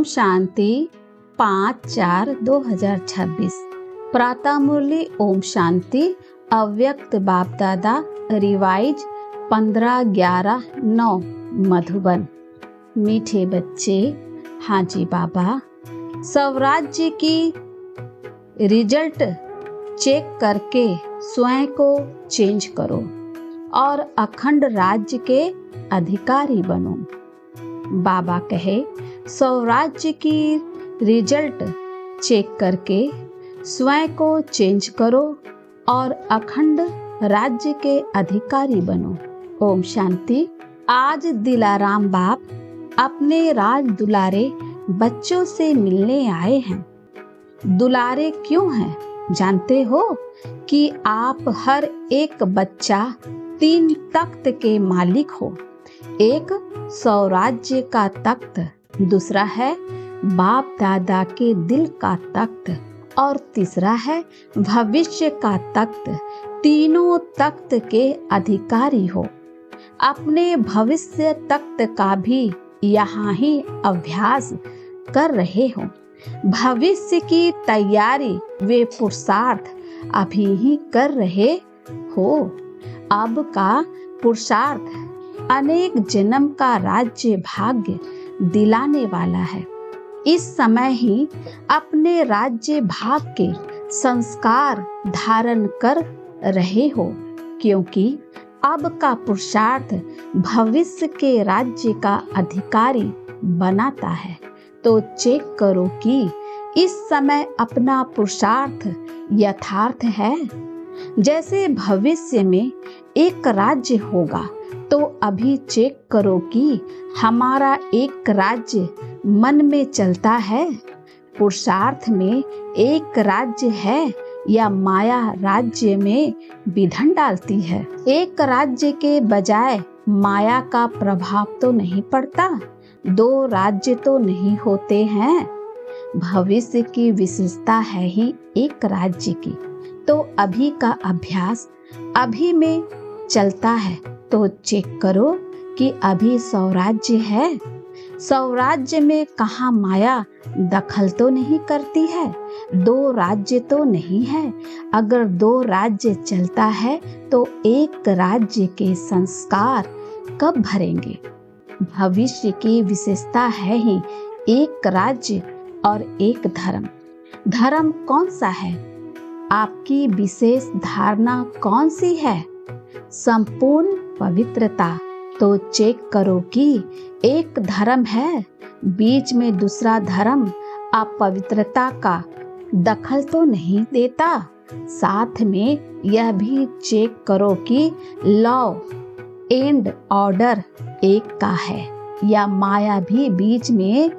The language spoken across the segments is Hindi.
शांति 5/4/2026 प्रातः मुरली ओम शांति अव्यक्त बाप दादा रिवाइज 15/11/9 मधुबन। मीठे बच्चे, हाँ जी बाबा, स्वराज्य की रिजल्ट चेक करके स्वयं को चेंज करो और अखंड राज्य के अधिकारी बनो। बाबा कहे, स्वराज्य की रिजल्ट चेक करके स्वयं को चेंज करो और अखंड राज्य के अधिकारी बनो। ओम शांति। आज दिलाराम बाप अपने राज दुलारे बच्चों से मिलने आए हैं। दुलारे क्यों हैं जानते हो? कि आप हर एक बच्चा 3 तख्त के मालिक हो। एक स्वराज्य का तख्त, दूसरा है बाप दादा के दिल का तख्त और तीसरा है भविष्य का तख्त। तीनों तख्त के अधिकारी हो। अपने भविष्य तख्त का भी यहाँ ही अभ्यास कर रहे हो। भविष्य की तैयारी वे पुरुषार्थ अभी ही कर रहे हो। अब का पुरुषार्थ अनेक जन्म का राज्य भाग्य दिलाने वाला है। इस समय ही अपने राज्य भाग के संस्कार धारण कर रहे हो, क्योंकि अब का पुरुषार्थ भविष्य के राज्य का अधिकारी बनाता है। तो चेक करो कि इस समय अपना पुरुषार्थ यथार्थ है। जैसे भविष्य में एक राज्य होगा, तो अभी चेक करो कि हमारा एक राज्य मन में चलता है। पुरुषार्थ में एक राज्य है या माया राज्य में विघन डालती है। एक राज्य के बजाय माया का प्रभाव तो नहीं पड़ता। 2 राज्य तो नहीं होते हैं। भविष्य की विशेषता है ही एक राज्य की। तो अभी का अभ्यास अभी में चलता है। तो चेक करो कि अभी स्वराज्य है। स्वराज्य में कहाँ माया दखल तो नहीं करती है। 2 राज्य तो नहीं है। अगर 2 राज्य चलता है तो एक राज्य के संस्कार कब भरेंगे? भविष्य की विशेषता है ही एक राज्य और एक धर्म। धर्म कौन सा है? आपकी विशेष धारणा कौन सी है? संपूर्ण पवित्रता। तो चेक करो कि एक धर्म है, बीच में दूसरा धर्म अपवित्रता का दखल तो नहीं देता। साथ में यह भी चेक करो कि लॉ एंड ऑर्डर एक का है या माया भी बीच में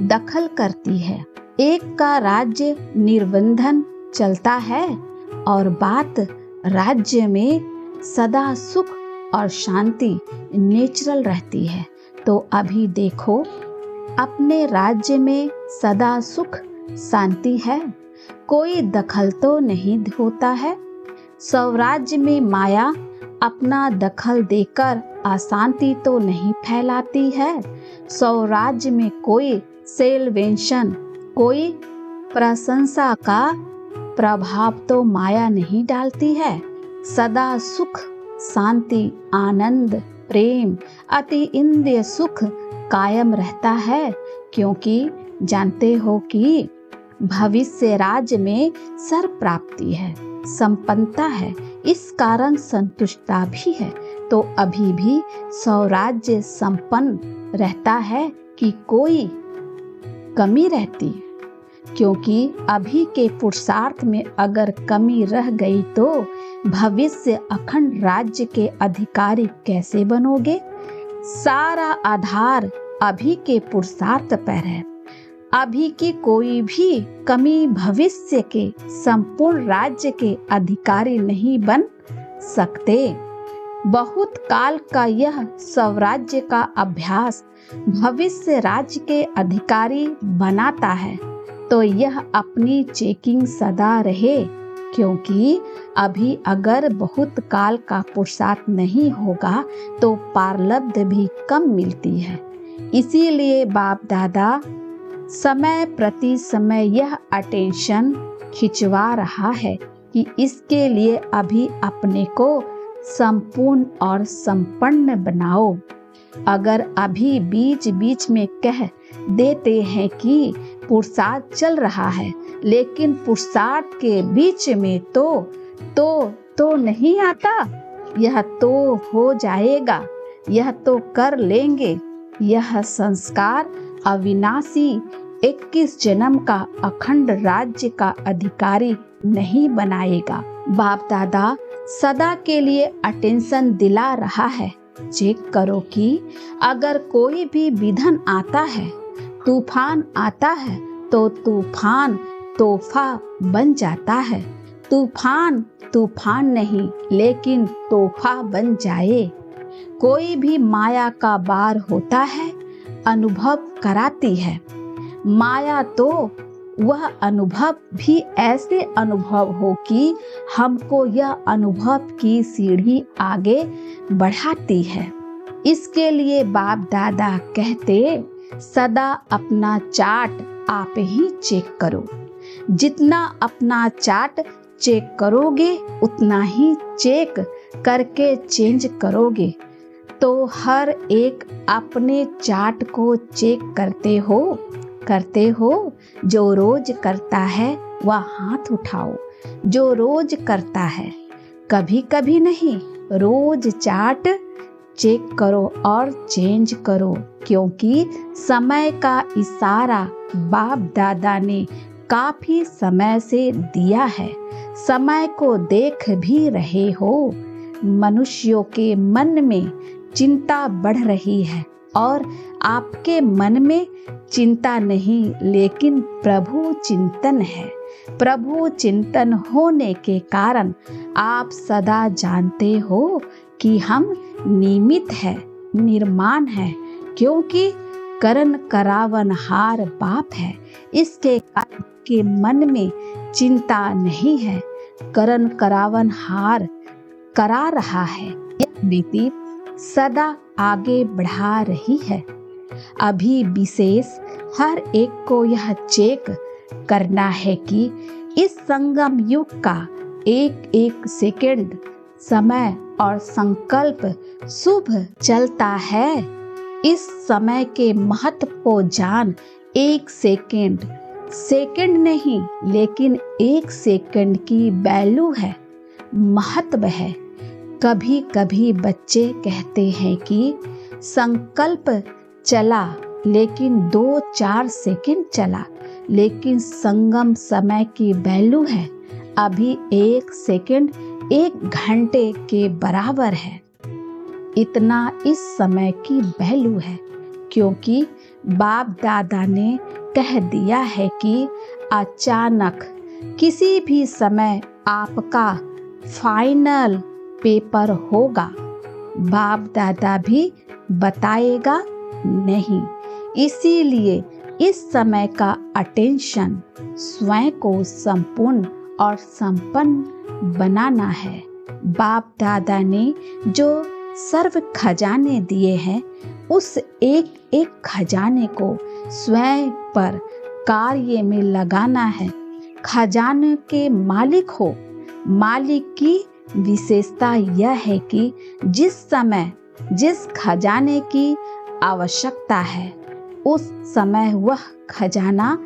दखल करती है। एक का राज्य निर्बंधन चलता है और बात राज्य में सदा सुख और शांति नेचुरल रहती है। तो अभी देखो, अपने राज्य में सदा सुख शांति है। कोई दखल तो नहीं होता है। स्वराज्य में माया अपना दखल देकर अशांति तो नहीं फैलाती है। स्वराज्य में कोई सेलिब्रेशन, कोई प्रशंसा का प्रभाव तो माया नहीं डालती है। सदा सुख शांति आनंद प्रेम अति इंद्रिय सुख कायम रहता है। क्योंकि जानते हो कि भविष्य राज्य में सर्व प्राप्ति है, संपन्नता है, इस कारण संतुष्टता भी है। तो अभी भी स्वराज्य संपन्न रहता है कि कोई कमी रहती? क्योंकि अभी के पुरुषार्थ में अगर कमी रह गई तो भविष्य अखंड राज्य के अधिकारी कैसे बनोगे? सारा आधार अभी के पुरुषार्थ पर है। अभी की कोई भी कमी भविष्य के संपूर्ण राज्य के अधिकारी नहीं बन सकते। बहुत काल का यह स्वराज्य का अभ्यास भविष्य राज्य के अधिकारी बनाता है। तो यह अपनी चेकिंग सदा रहे, क्योंकि अभी अगर बहुत काल का पुरुषार्थ नहीं होगा तो प्रारब्ध भी कम मिलती है। इसीलिए बाप दादा समय प्रति समय यह अटेंशन खिंचवा रहा है कि इसके लिए अभी अपने को संपूर्ण और संपन्न बनाओ। अगर अभी बीच बीच में कह देते हैं कि पुरुषार्थ चल रहा है, लेकिन पुरुषार्थ के बीच में तो नहीं आता, यह तो हो जाएगा, यह तो कर लेंगे, यह संस्कार अविनाशी 21 जन्म का अखंड राज्य का अधिकारी नहीं बनाएगा। बाप दादा सदा के लिए अटेंशन दिला रहा है। चेक करो कि अगर कोई भी विघ्न आता है, तूफान आता है, तो तूफान तोहफा बन जाता है। तूफान नहीं, लेकिन तोहफा बन जाए। कोई भी माया का बार होता है, अनुभव कराती है। माया तो वह अनुभव भी ऐसे अनुभव हो कि हमको यह अनुभव की सीढ़ी आगे बढ़ाती है। इसके लिए बाप दादा कहते, सदा अपना चार्ट आप ही चेक करो। जितना अपना चार्ट चेक करोगे, उतना ही चेक करके चेंज करोगे। तो हर एक अपने चार्ट को चेक करते हो। जो रोज करता है वह हाथ उठाओ। जो रोज करता है, कभी कभी नहीं, रोज चार्ट चेक करो और चेंज करो, क्योंकि समय का इशारा बाप दादा ने काफी समय से दिया है। समय को देख भी रहे हो। मनुष्यों के मन में चिंता बढ़ रही है और आपके मन में चिंता नहीं, लेकिन प्रभु चिंतन है। प्रभु चिंतन होने के कारण आप सदा जानते हो कि हम निमित्त है, निर्माण है, क्योंकि करण करावनहार बाप है। इसके कारण के मन में चिंता नहीं है। करण करावनहार करा रहा है। यह नीति सदा आगे बढ़ा रही है। अभी विशेष हर एक को यह चेक करना है कि इस संगम युग का एक एक सेकंड समय और संकल्प शुभ चलता है। इस समय के महत्व को जान। एक सेकंड नहीं, लेकिन एक सेकंड की वैल्यू है, महत्व है। कभी कभी बच्चे कहते हैं कि संकल्प चला, लेकिन 2-4 सेकंड चला, लेकिन संगम समय की वैल्यू है। अभी एक सेकंड 1 घंटे के बराबर है। इतना इस समय की वैल्यू है, क्योंकि बाप दादा ने कह दिया है कि अचानक किसी भी समय आपका फाइनल पेपर होगा। बाप दादा भी बताएगा नहीं। इसीलिए इस समय का अटेंशन स्वयं को संपूर्ण और संपन्न बनाना है। बाप दादा ने जो सर्व खजाने दिए हैं, उस एक एक खजाने को स्वयं पर कार्य में लगाना है। खजाने के मालिक हो। मालिक की विशेषता यह है कि जिस समय जिस खजाने की आवश्यकता है, उस समय वह खजाना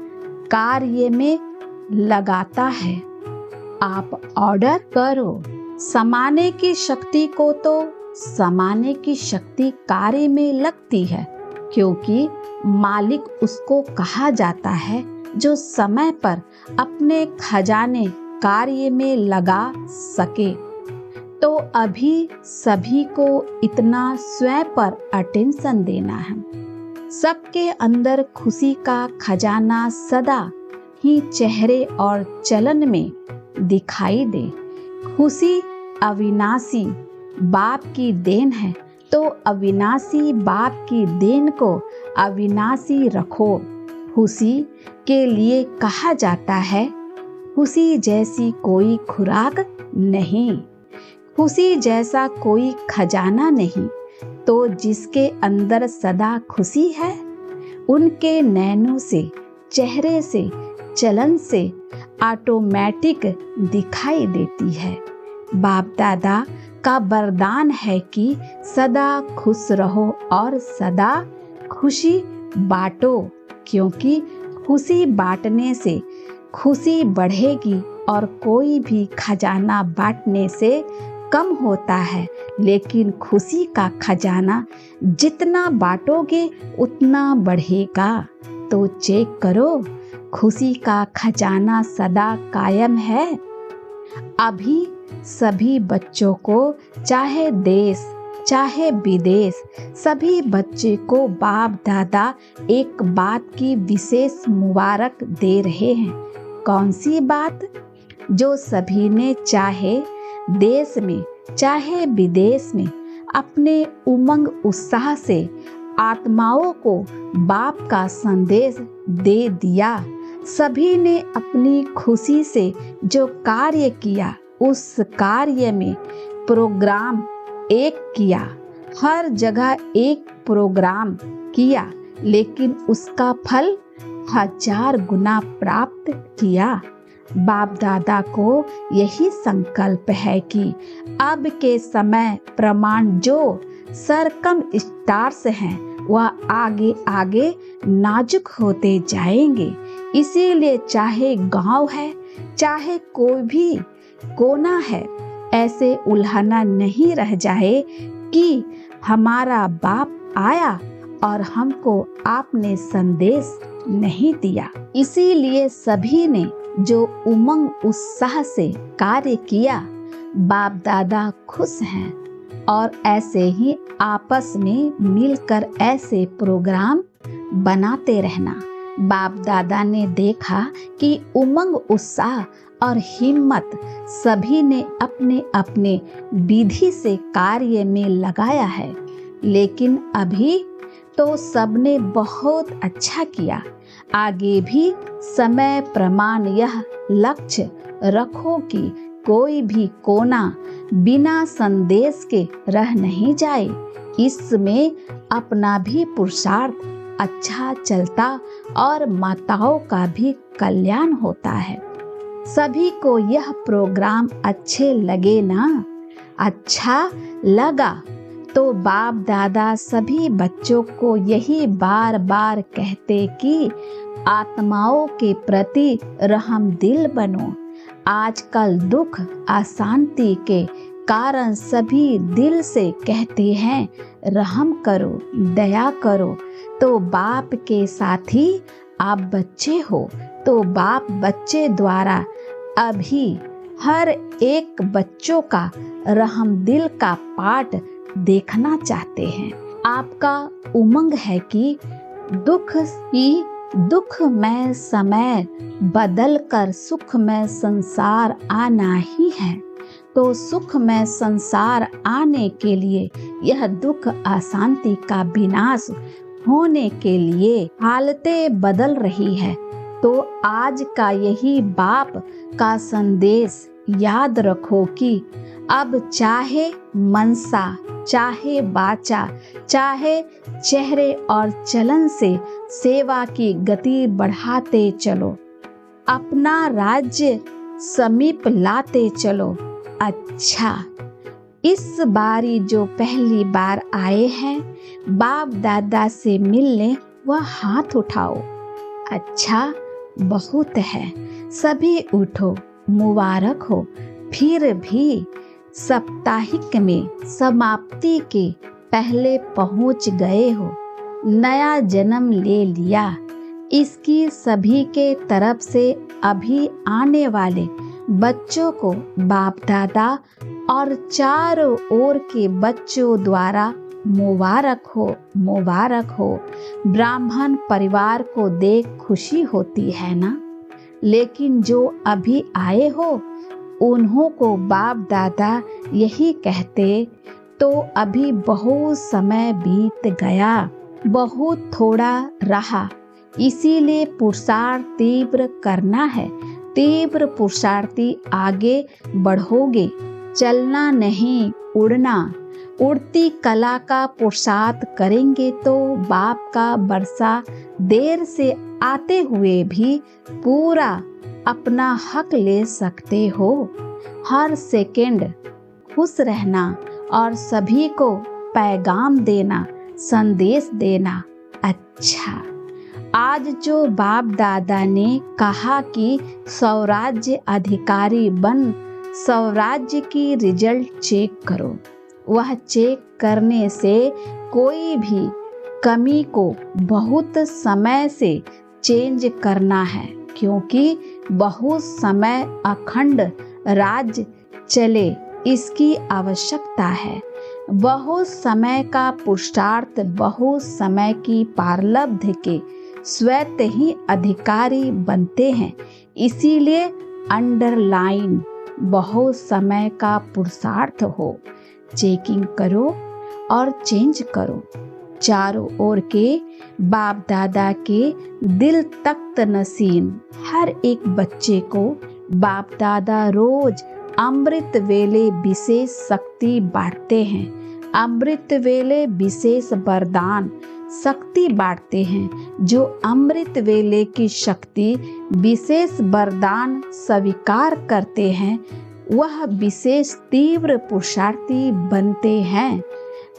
कार्य में लगाता है। आप ऑर्डर करो। समाने की शक्ति को तो समाने की शक्ति कार्य में लगती है, क्योंकि मालिक उसको कहा जाता है जो समय पर अपने खजाने कार्य में लगा सके। तो अभी सभी को इतना स्वयं पर अटेंशन देना है। सबके अंदर खुशी का खजाना सदा ही चेहरे और चलन में दिखाई दे। खुशी अविनाशी बाप की देन है, तो अविनाशी बाप की देन को अविनाशी रखो। खुशी के लिए कहा जाता है, खुशी जैसी कोई खुराक नहीं, खुशी जैसा कोई खजाना नहीं। तो जिसके अंदर सदा खुशी है, उनके नैनों से चेहरे से, चलन से ऑटोमेटिक दिखाई देती है। बाप दादा का वरदान है कि सदा खुश रहो और सदा खुशी बांटो, क्योंकि खुशी बांटने से खुशी बढ़ेगी और कोई भी खजाना बांटने से कम होता है, लेकिन खुशी का खजाना जितना बांटोगे उतना बढ़ेगा। तो चेक करो, खुशी का खजाना सदा कायम है। अभी सभी बच्चों को, चाहे देश चाहे विदेश, सभी बच्चे को बाप दादा एक बात की विशेष मुबारक दे रहे हैं। कौन सी बात? जो सभी ने चाहे देश में चाहे विदेश में अपने उमंग उत्साह से आत्माओं को बाप का संदेश दे दिया। सभी ने अपनी खुशी से जो कार्य किया उस कार्य में प्रोग्राम एक किया, हर जगह एक प्रोग्राम किया, लेकिन उसका फल 1000 गुना प्राप्त किया। बाप दादा को यही संकल्प है कि अब के समय प्रमाण जो सरकम स्टार्स हैं वह आगे आगे नाजुक होते जाएंगे। इसीलिए चाहे गांव है चाहे कोई भी कोना है, ऐसे उल्हाना नहीं रह जाए कि हमारा बाप आया और हमको आपने संदेश नहीं दिया। इसीलिए सभी ने जो उमंग उत्साह से कार्य किया, बाप दादा खुश हैं। और ऐसे ही आपस में मिलकर ऐसे प्रोग्राम बनाते रहना। बाप दादा ने देखा कि उमंग उत्साह और हिम्मत सभी ने अपने अपने विधि से कार्य में लगाया है, लेकिन अभी तो सबने बहुत अच्छा किया। आगे भी समय प्रमाण यह लक्ष्य रखो कि कोई भी कोना बिना संदेश के रह नहीं जाए। इसमें अपना भी पुरुषार्थ अच्छा चलता और माताओं का भी कल्याण होता है। सभी को यह प्रोग्राम अच्छे लगे ना? अच्छा लगा तो बाप दादा सभी बच्चों को यही बार बार कहते कि आत्माओं के प्रति रहम दिल बनो। आजकल दुख अशांति के कारण सभी दिल से कहते हैं रहम करो, दया करो। तो बाप के साथी आप बच्चे हो, तो बाप बच्चे द्वारा अभी हर एक बच्चों का रहम दिल का पाठ देखना चाहते हैं। आपका उमंग है कि दुखमय समय बदल कर सुखमय संसार आना ही है। तो सुखमय संसार आने के लिए यह दुख अशांति का विनाश होने के लिए हालतें बदल रही है। तो आज का यही बाप का संदेश याद रखो कि अब चाहे मनसा, चाहे वाचा, चाहे चेहरे और चलन से सेवा की गति बढ़ाते चलो, अपना राज्य समीप लाते चलो। अच्छा, इस बारी जो पहली बार आए हैं बाप दादा से मिलने, वह हाथ उठाओ। अच्छा, बहुत है, सभी उठो, मुबारक हो। फिर भी साप्ताहिक में समाप्ति के पहले पहुंच गए हो, नया जन्म ले लिया। इसकी सभी के तरफ से अभी आने वाले बच्चों को बाप दादा और चारों ओर के बच्चों द्वारा मुबारक हो, मुबारक हो। ब्राह्मण परिवार को देख खुशी होती है ना? लेकिन जो अभी आए हो उन्हों को बाप दादा यही कहते, तो अभी बहुत समय बीत गया, बहुत थोड़ा रहा। इसीलिए पुरुषार्थ तीव्र करना है। तीव्र पुरुषार्थी आगे बढ़ोगे, चलना नहीं उड़ना। उड़ती कला का पुरुषार्थ करेंगे तो बाप का बरसा देर से आते हुए भी पूरा अपना हक ले सकते हो। हर सेकंड खुश रहना और सभी को पैगाम देना, संदेश देना। अच्छा, आज जो बाप दादा ने कहा कि स्वराज्य अधिकारी बन स्वराज्य की रिजल्ट चेक करो, वह चेक करने से कोई भी कमी को बहुत समय से चेंज करना है, क्योंकि बहुत समय अखंड राज्य चले इसकी आवश्यकता है। बहुत समय का पुरुषार्थ बहुत समय की प्रारब्ध के स्वतः ही अधिकारी बनते हैं। इसीलिए अंडरलाइन बहुत समय का पुरुषार्थ हो। चेकिंग करो और चेंज करो। चारों ओर के बाप दादा के दिल तख्त नसीन हर एक बच्चे को बाप दादा रोज अमृत वेले विशेष शक्ति बांटते हैं। अमृत वेले विशेष वरदान शक्ति बांटते हैं। जो अमृत वेले की शक्ति विशेष वरदान स्वीकार करते हैं वह विशेष तीव्र पुरुषार्थी बनते हैं।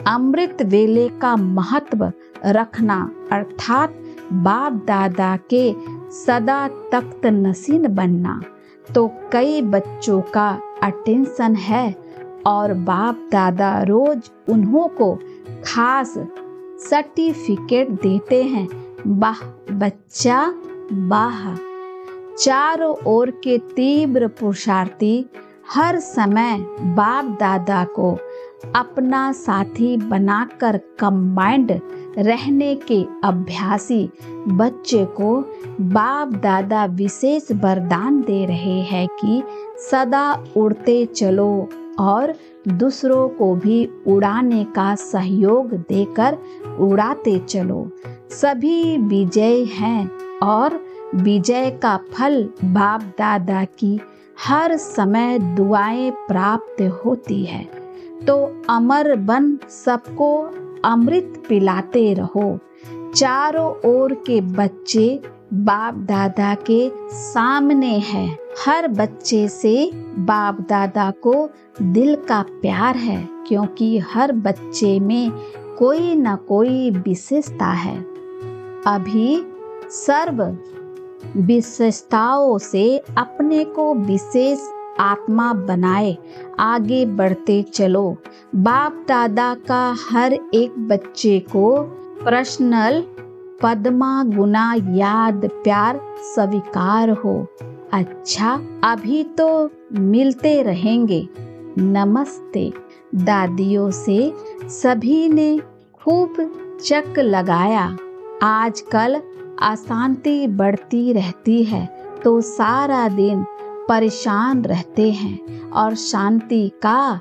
अमृत वेले का महत्व रखना अर्थात बाप दादा के सदा तख्त नसीन बनना। तो कई बच्चों का अटेंशन है और बाप दादा रोज उन्हों को खास सर्टिफिकेट देते हैं। वाह बच्चा वाह। चारों ओर के तीव्र पुरुषार्थी हर समय बाप दादा को अपना साथी बनाकर कंबाइंड रहने के अभ्यासी बच्चे को बाप दादा विशेष वरदान दे रहे हैं कि सदा उड़ते चलो और दूसरों को भी उड़ाने का सहयोग देकर उड़ाते चलो। सभी विजय हैं और विजय का फल बाप दादा की हर समय दुआएं प्राप्त होती है। तो अमर बन सबको अमृत पिलाते रहो। चारों ओर के बच्चे बाप दादा के सामने हैं। हर बच्चे से बाप दादा को दिल का प्यार है, क्योंकि हर बच्चे में कोई न कोई विशेषता है। अभी सर्व विशेषताओं से अपने को विशेष आत्मा बनाए आगे बढ़ते चलो। बाप दादा का हर एक बच्चे को पर्सनल पद्मा गुना याद प्यार स्वीकार हो। अच्छा, अभी तो मिलते रहेंगे। नमस्ते। दादियों से सभी ने खूब चक लगाया। आजकल अशांति बढ़ती रहती है तो सारा दिन परेशान रहते हैं और शांति का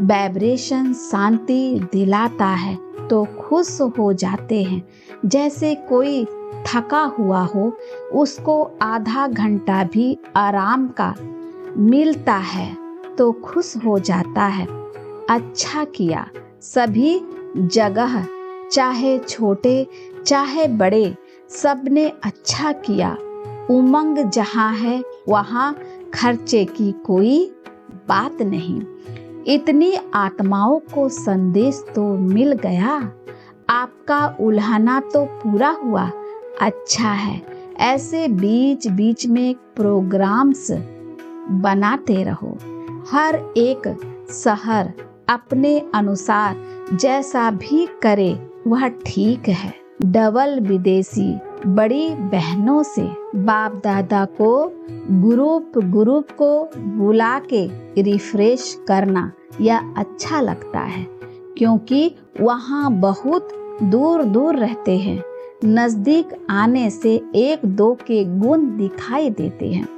वाइब्रेशन शांति दिलाता है तो खुश हो जाते हैं। जैसे कोई थका हुआ हो, उसको आधा घंटा भी आराम का मिलता है तो खुश हो जाता है। अच्छा किया। सभी जगह चाहे छोटे चाहे बड़े सबने अच्छा किया। उमंग जहाँ है वहाँ खर्चे की कोई बात नहीं। इतनी आत्माओं को संदेश तो मिल गया। आपका उल्हाना तो पूरा हुआ। अच्छा है। ऐसे बीच बीच में प्रोग्राम्स बनाते रहो। हर एक शहर अपने अनुसार जैसा भी करे वह ठीक है। डबल विदेशी बड़ी बहनों से बाप दादा को ग्रुप को बुला के रिफ्रेश करना यह अच्छा लगता है, क्योंकि वहाँ बहुत दूर दूर रहते हैं। नज़दीक आने से एक दो के गुण दिखाई देते हैं।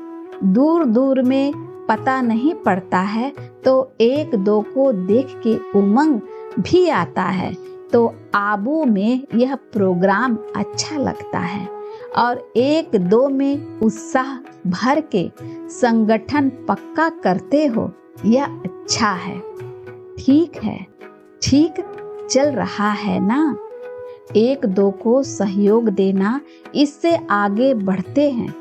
दूर दूर में पता नहीं पड़ता है तो एक दो को देख के उमंग भी आता है। तो आबू में यह प्रोग्राम अच्छा लगता है और एक दो में उत्साह भर के संगठन पक्का करते हो, यह अच्छा है। ठीक है, ठीक चल रहा है ना। एक दो को सहयोग देना, इससे आगे बढ़ते हैं।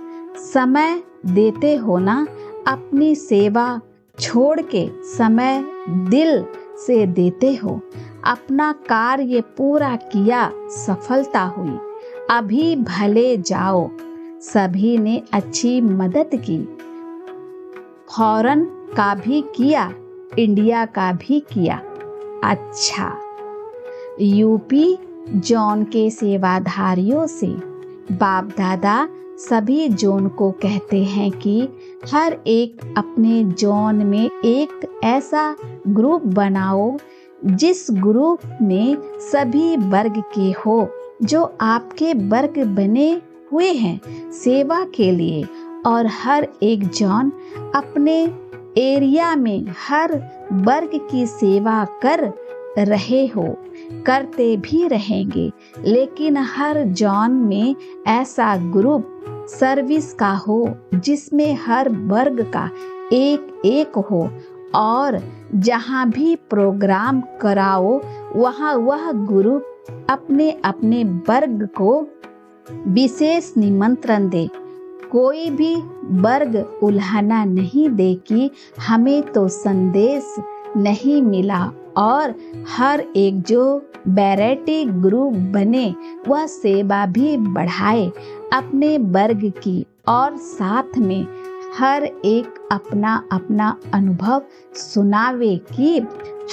समय देते हो ना, अपनी सेवा छोड़ के समय दिल से देते हो। अपना कार्य पूरा किया, सफलता हुई, अभी भले जाओ। सभी ने अच्छी मदद की, फॉरेन का भी किया, इंडिया का भी किया। अच्छा, यूपी जोन के सेवाधारियों से बाप दादा सभी जोन को कहते हैं कि हर एक अपने जोन में एक ऐसा ग्रुप बनाओ जिस ग्रुप में सभी वर्ग के हो, जो आपके वर्ग बने हुए हैं सेवा के लिए। और हर एक जोन अपने एरिया में हर वर्ग की सेवा कर रहे हो, करते भी रहेंगे। लेकिन हर जोन में ऐसा ग्रुप सर्विस का हो जिसमें हर वर्ग का एक एक हो, और जहाँ भी प्रोग्राम कराओ वहाँ वह ग्रुप अपने अपने वर्ग को विशेष निमंत्रण दे। कोई भी वर्ग उल्हाना नहीं दे कि हमें तो संदेश नहीं मिला, और हर एक जो वैरायटी ग्रुप बने वह सेवा भी बढ़ाए अपने वर्ग की, और साथ में हर एक अपना अपना अनुभव सुनावे कि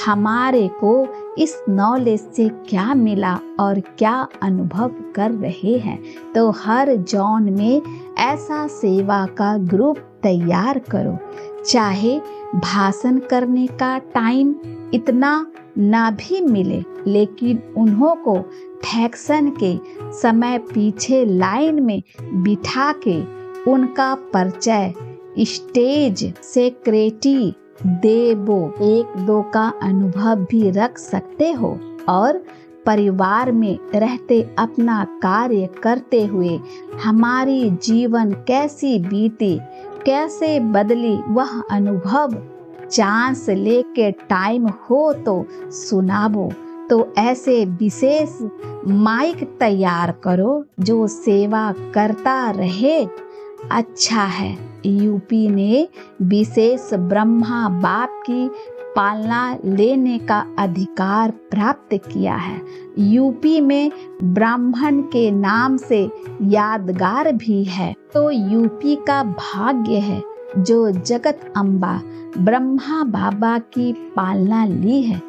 हमारे को इस नॉलेज से क्या मिला और क्या अनुभव कर रहे हैं। तो हर जोन में ऐसा सेवा का ग्रुप तैयार करो। चाहे भाषण करने का टाइम इतना ना भी मिले, लेकिन उन्हों को फैक्शन के समय पीछे लाइन में बिठा के उनका परिचय स्टेज सेक्रेटरी देवो एक दो का अनुभव भी रख सकते हो, और परिवार में रहते अपना कार्य करते हुए हमारी जीवन कैसी बीती, कैसे बदली, वह अनुभव चांस लेके टाइम हो तो सुनावो। तो ऐसे विशेष माइक तैयार करो जो सेवा करता रहे। अच्छा है, यूपी ने विशेष ब्रह्मा बाप की पालना लेने का अधिकार प्राप्त किया है। यूपी में ब्राह्मण के नाम से यादगार भी है। तो यूपी का भाग्य है जो जगत अम्बा ब्रह्मा बाबा की पालना ली है।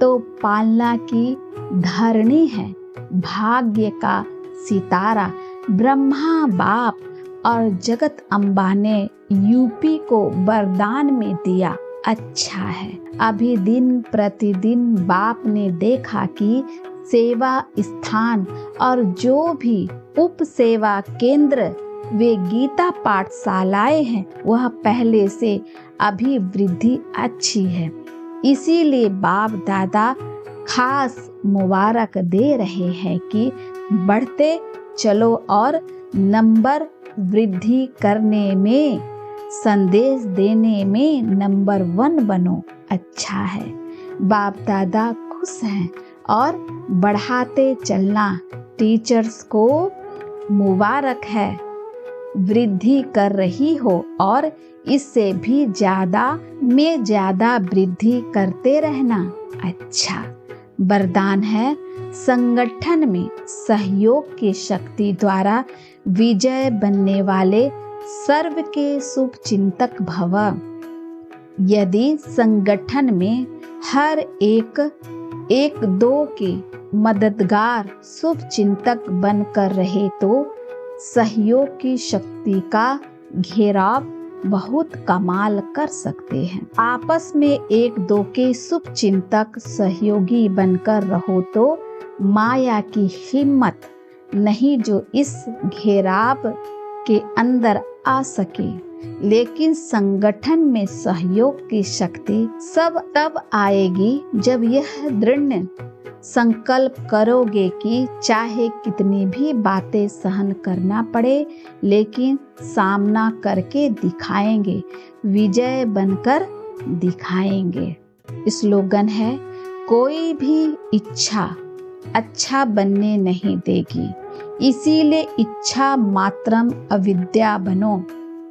तो पालना की धरणी है, भाग्य का सितारा ब्रह्मा बाप और जगत अम्बा ने यूपी को वरदान में दिया। अच्छा है, अभी दिन प्रतिदिन बाप ने देखा कि सेवा स्थान और जो भी उप सेवा केंद्र वे गीता पाठशालाएं हैं वह पहले से अभी वृद्धि अच्छी है। इसीलिए बाप दादा खास मुबारक दे रहे हैं कि बढ़ते चलो और नंबर वृद्धि करने में, संदेश देने में नंबर 1 बनो। अच्छा है, बाप दादा खुश हैं और बढ़ाते चलना। टीचर्स को मुबारक है, वृद्धि कर रही हो और इससे भी ज्यादा में ज्यादा वृद्धि करते रहना। अच्छा, वरदान है संगठन में सहयोग की शक्ति द्वारा विजय बनने वाले सर्व के शुभ चिंतक भव। यदि संगठन में हर एक दो के मददगार शुभ चिंतक बनकर रहे तो सहयोग की शक्ति का घेराव बहुत कमाल कर सकते हैं। आपस में एक दो के शुभ चिंतक सहयोगी बनकर रहो तो माया की हिम्मत नहीं जो इस घेराव के अंदर आ सके। लेकिन संगठन में सहयोग की शक्ति सब तब आएगी जब यह दृढ़ संकल्प करोगे कि चाहे कितनी भी बातें सहन करना पड़े, लेकिन सामना करके दिखाएंगे, विजय बनकर दिखाएंगे। स्लोगन है, कोई भी इच्छा अच्छा बनने नहीं देगी। इसीलिए इच्छा मात्रम अविद्या बनो।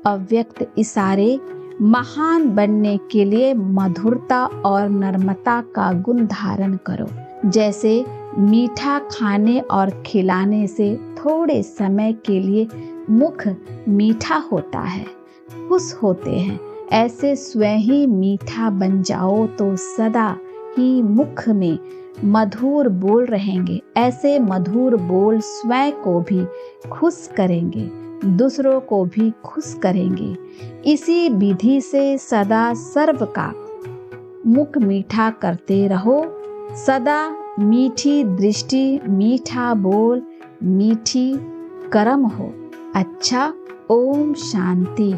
अव्यक्त इशारे महान बनने के लिए मधुरता और नम्रता का गुण धारण करो। जैसे मीठा खाने और खिलाने से थोड़े समय के लिए मुख मीठा होता है, खुश होते हैं, ऐसे स्वयं ही मीठा बन जाओ तो सदा ही मुख में मधुर बोल रहेंगे। ऐसे मधुर बोल स्वयं को भी खुश करेंगे, दूसरों को भी खुश करेंगे। इसी विधि से सदा सर्व का मुख मीठा करते रहो। सदा मीठी दृष्टि, मीठा बोल, मीठी कर्म हो। अच्छा, ओम शांति।